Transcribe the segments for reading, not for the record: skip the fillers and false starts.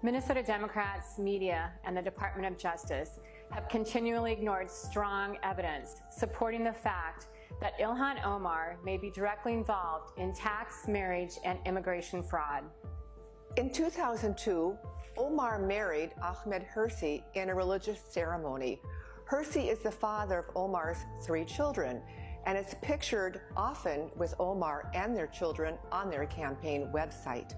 Minnesota Democrats, media, and the Department of Justice have continually ignored strong evidence supporting the fact that Ilhan Omar may be directly involved in tax, marriage, and immigration fraud. In 2002, Omar married Ahmed Hirsi in a religious ceremony. Hirsi is the father of Omar's 3 children, and is pictured often with Omar and their children on their campaign website.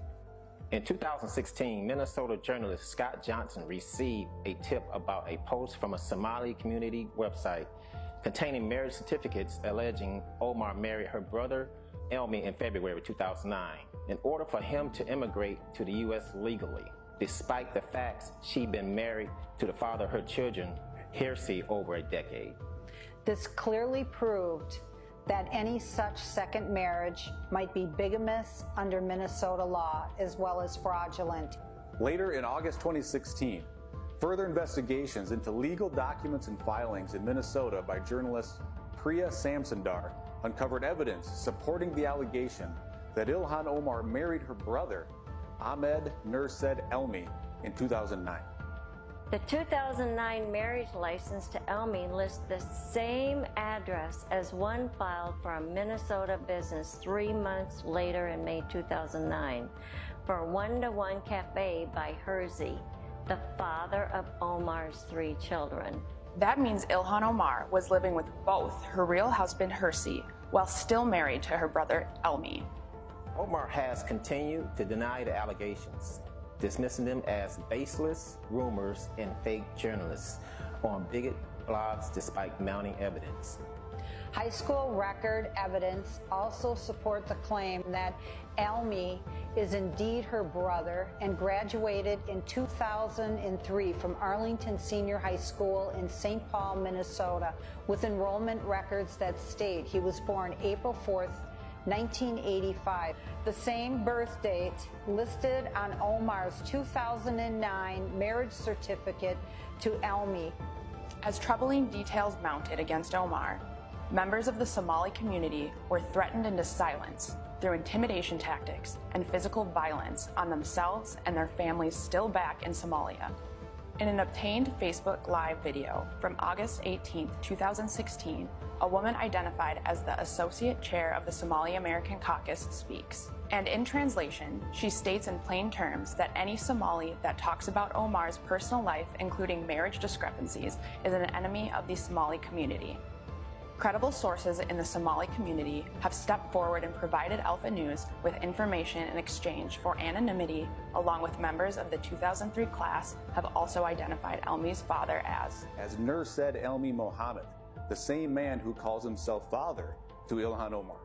In 2016, Minnesota journalist Scott Johnson received a tip about a post from a Somali community website containing marriage certificates alleging Omar married her brother Elmi in February 2009 in order for him to immigrate to the U.S. legally, despite the facts she'd been married to the father of her children, Hirsi, over a decade. This clearly proved that any such second marriage might be bigamous under Minnesota law as well as fraudulent. Later in August 2016, further investigations into legal documents and filings in Minnesota by journalist Priya Samsundar uncovered evidence supporting the allegation that Ilhan Omar married her brother, Ahmed Nursed Elmi, in 2009. The 2009 marriage license to Elmi lists the same address as one filed for a Minnesota business 3 months later in May 2009 for One-to-One Cafe by Hirsi, the father of Omar's 3 children. That means Ilhan Omar was living with both her real husband Hirsi while still married to her brother Elmi. Omar has continued to deny the allegations, dismissing them as baseless rumors and fake journalists on bigot blogs despite mounting evidence. High school record evidence also support the claim that Elmi is indeed her brother and graduated in 2003 from Arlington Senior High School in St. Paul, Minnesota, with enrollment records that state he was born April 4th, 1985, the same birth date listed on Omar's 2009 marriage certificate to Elmi. As troubling details mounted against Omar, members of the Somali community were threatened into silence through intimidation tactics and physical violence on themselves and their families still back in Somalia. In an obtained Facebook Live video from August 18, 2016, a woman identified as the Associate Chair of the Somali American Caucus speaks. And in translation, she states in plain terms that any Somali that talks about Omar's personal life, including marriage discrepancies, is an enemy of the Somali community. Credible sources in the Somali community have stepped forward and provided Alpha News with information in exchange for anonymity, along with members of the 2003 class have also identified Elmi's father as Nursed Elmi Mohammed, the same man who calls himself father to Ilhan Omar.